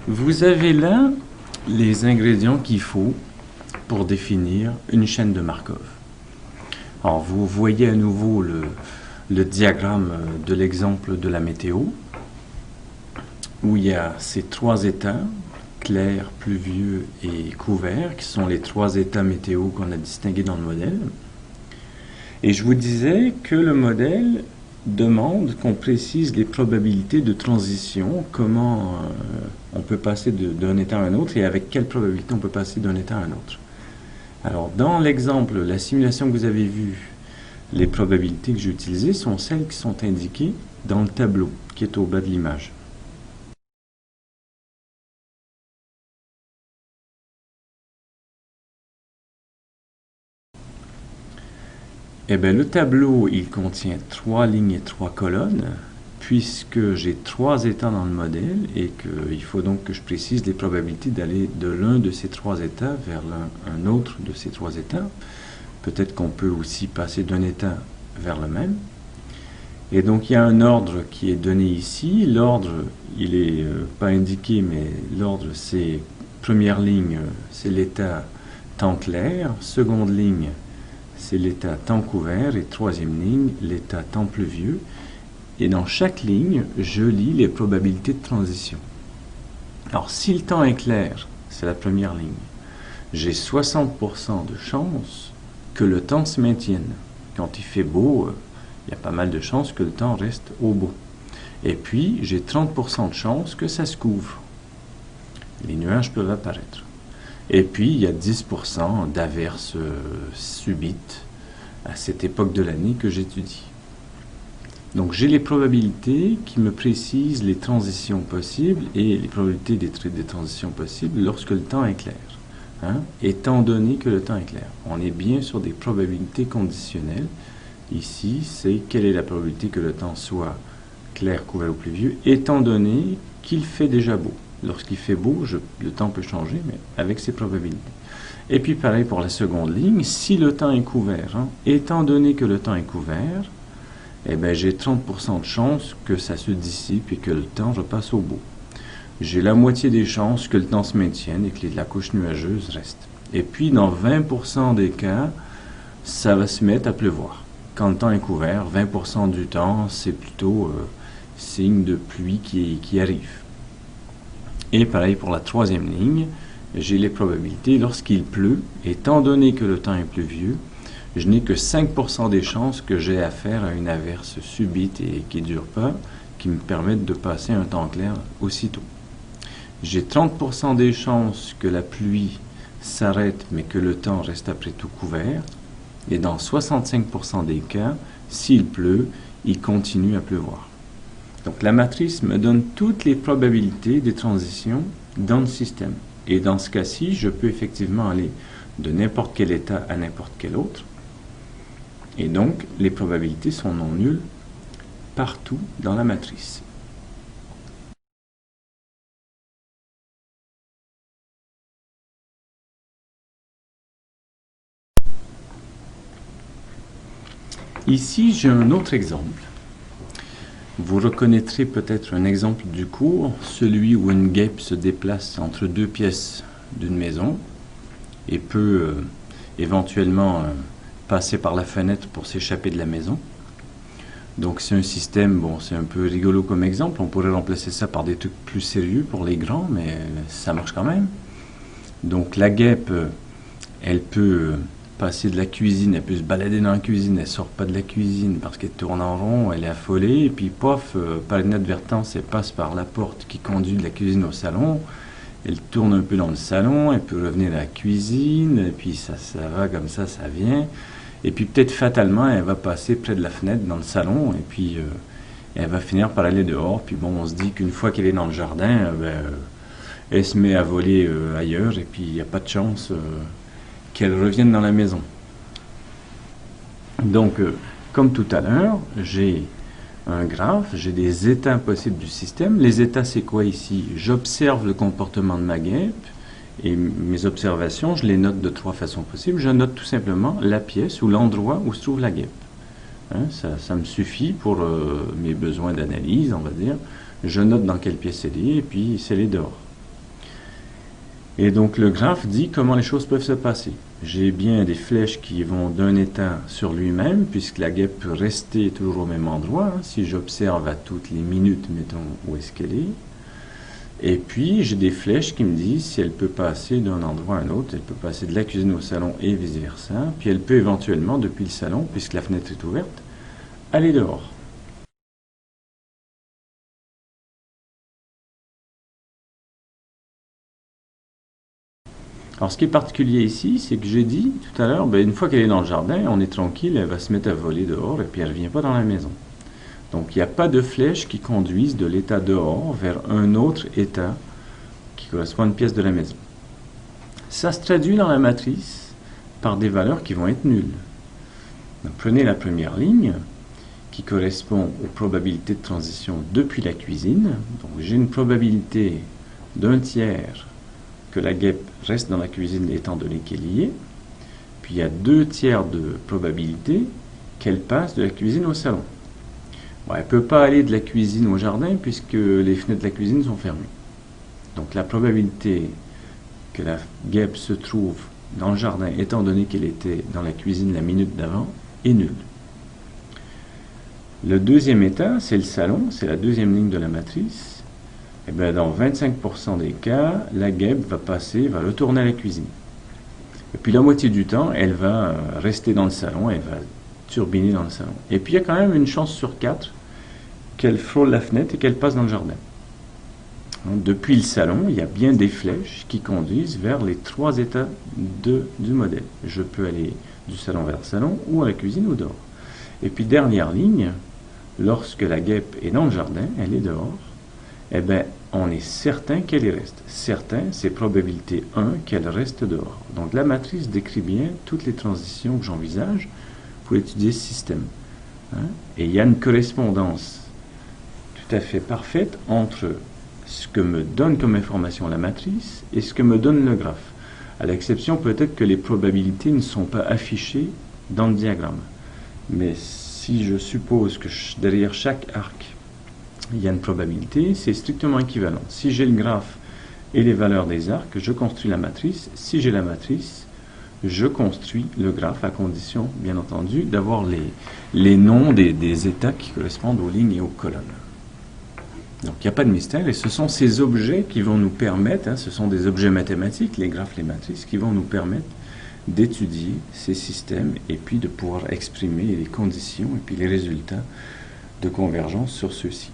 Vous avez là les ingrédients qu'il faut pour définir une chaîne de Markov. Alors, vous voyez à nouveau le diagramme de l'exemple de la météo, où il y a ces trois états, clair, pluvieux et couvert, qui sont les trois états météo qu'on a distingués dans le modèle. Et je vous disais que le modèle demande qu'on précise les probabilités de transition, comment on peut passer d'un état à un autre et avec quelle probabilité on peut passer d'un état à un autre. Alors, dans l'exemple, la simulation que vous avez vue, les probabilités que j'ai utilisées sont celles qui sont indiquées dans le tableau qui est au bas de l'image. Eh bien, le tableau, il contient 3 lignes et 3 colonnes, puisque j'ai 3 états dans le modèle et qu'il faut donc que je précise les probabilités d'aller de l'un de ces 3 états vers un autre de ces 3 états. Peut-être qu'on peut aussi passer d'un état vers le même. Et donc, il y a un ordre qui est donné ici. L'ordre, il n'est pas indiqué, mais l'ordre, c'est première ligne, c'est l'état temps clair, seconde ligne, c'est l'état temps couvert, et troisième ligne, l'état temps pluvieux. Et dans chaque ligne, je lis les probabilités de transition. Alors, si le temps est clair, c'est la première ligne, j'ai 60% de chances que le temps se maintienne. Quand il fait beau, il y a pas mal de chances que le temps reste au beau. Et puis, j'ai 30% de chances que ça se couvre. Les nuages peuvent apparaître. Et puis, il y a 10% d'averses subites à cette époque de l'année que j'étudie. Donc, j'ai les probabilités qui me précisent les transitions possibles et les probabilités des transitions possibles lorsque le temps est clair. Étant donné que le temps est clair. On est bien sur des probabilités conditionnelles. Ici, c'est quelle est la probabilité que le temps soit clair, couvert ou pluvieux, étant donné qu'il fait déjà beau. Lorsqu'il fait beau, le temps peut changer, mais avec ses probabilités. Et puis pareil pour la seconde ligne, si le temps est couvert, étant donné que le temps est couvert, eh bien, j'ai 30% de chances que ça se dissipe et que le temps repasse au beau. J'ai la moitié des chances que le temps se maintienne et que la couche nuageuse reste. Et puis, dans 20% des cas, ça va se mettre à pleuvoir. Quand le temps est couvert, 20% du temps, c'est plutôt signe de pluie qui arrive. Et pareil pour la troisième ligne, j'ai les probabilités. Lorsqu'il pleut, étant donné que le temps est pluvieux, je n'ai que 5% des chances que j'ai affaire à une averse subite et qui ne dure pas, qui me permettent de passer un temps clair aussitôt. J'ai 30% des chances que la pluie s'arrête, mais que le temps reste après tout couvert. Et dans 65% des cas, s'il pleut, il continue à pleuvoir. Donc la matrice me donne toutes les probabilités des transitions dans le système. Et dans ce cas-ci, je peux effectivement aller de n'importe quel état à n'importe quel autre. Et donc, les probabilités sont non nulles partout dans la matrice. Ici, j'ai un autre exemple. Vous reconnaîtrez peut-être un exemple du cours, celui où une guêpe se déplace entre deux pièces d'une maison et peut éventuellement passer par la fenêtre pour s'échapper de la maison. Donc c'est un système, bon, c'est un peu rigolo comme exemple, on pourrait remplacer ça par des trucs plus sérieux pour les grands, mais ça marche quand même. Donc la guêpe, elle peut passer de la cuisine, elle peut se balader dans la cuisine, elle sort pas de la cuisine parce qu'elle tourne en rond, elle est affolée, et puis pof, par inadvertance, elle passe par la porte qui conduit de la cuisine au salon, elle tourne un peu dans le salon, elle peut revenir à la cuisine, et puis ça va comme ça vient, et puis peut-être fatalement, elle va passer près de la fenêtre dans le salon, et puis elle va finir par aller dehors, puis bon, on se dit qu'une fois qu'elle est dans le jardin, elle se met à voler ailleurs, et puis il n'y a pas de chance qu'elle revienne dans la maison. Donc, comme tout à l'heure, j'ai un graphe, j'ai des états possibles du système. Les états, c'est quoi ici? J'observe le comportement de ma guêpe, et mes observations, je les note de 3 façons possibles. Je note tout simplement la pièce ou l'endroit où se trouve la guêpe. Ça me suffit pour mes besoins d'analyse, on va dire. Je note dans quelle pièce elle est, et puis si elle est dehors. Et donc le graphe dit comment les choses peuvent se passer. J'ai bien des flèches qui vont d'un état sur lui-même, puisque la guêpe peut rester toujours au même endroit, hein, si j'observe à toutes les minutes, mettons, où est-ce qu'elle est. Et puis j'ai des flèches qui me disent si elle peut passer d'un endroit à un autre, elle peut passer de la cuisine au salon et vice-versa, puis elle peut éventuellement, depuis le salon, puisque la fenêtre est ouverte, aller dehors. Alors, ce qui est particulier ici, c'est que j'ai dit tout à l'heure, une fois qu'elle est dans le jardin, on est tranquille, elle va se mettre à voler dehors et puis elle ne revient pas dans la maison. Donc, il n'y a pas de flèches qui conduisent de l'état dehors vers un autre état qui correspond à une pièce de la maison. Ça se traduit dans la matrice par des valeurs qui vont être nulles. Donc, prenez la première ligne qui correspond aux probabilités de transition depuis la cuisine. Donc, j'ai une probabilité d'un tiers que la guêpe reste dans la cuisine étant donné qu'elle y est. Puis il y a 2 tiers de probabilité qu'elle passe de la cuisine au salon. Bon, elle ne peut pas aller de la cuisine au jardin puisque les fenêtres de la cuisine sont fermées. Donc la probabilité que la guêpe se trouve dans le jardin étant donné qu'elle était dans la cuisine la minute d'avant est nulle. Le deuxième état, c'est le salon, c'est la deuxième ligne de la matrice. Et bien, dans 25% des cas, la guêpe va retourner à la cuisine. Et puis la moitié du temps, elle va rester dans le salon, elle va turbiner dans le salon. Et puis il y a quand même une chance sur 4 qu'elle frôle la fenêtre et qu'elle passe dans le jardin. Donc, depuis le salon, il y a bien des flèches qui conduisent vers les 3 états du modèle. Je peux aller du salon vers le salon, ou à la cuisine ou dehors. Et puis dernière ligne, lorsque la guêpe est dans le jardin, elle est dehors, eh bien, on est certain qu'elle y reste. Certain, c'est probabilité 1 qu'elle reste dehors. Donc la matrice décrit bien toutes les transitions que j'envisage pour étudier ce système. Et il y a une correspondance tout à fait parfaite entre ce que me donne comme information la matrice et ce que me donne le graphe. À l'exception peut-être que les probabilités ne sont pas affichées dans le diagramme. Mais si je suppose que derrière chaque arc, il y a une probabilité, c'est strictement équivalent. Si j'ai le graphe et les valeurs des arcs, je construis la matrice. Si j'ai la matrice, je construis le graphe à condition, bien entendu, d'avoir les noms des états qui correspondent aux lignes et aux colonnes. Donc il n'y a pas de mystère, et ce sont ces objets qui vont nous permettre, ce sont des objets mathématiques, les graphes, les matrices, qui vont nous permettre d'étudier ces systèmes et puis de pouvoir exprimer les conditions et puis les résultats de convergence sur ceux-ci.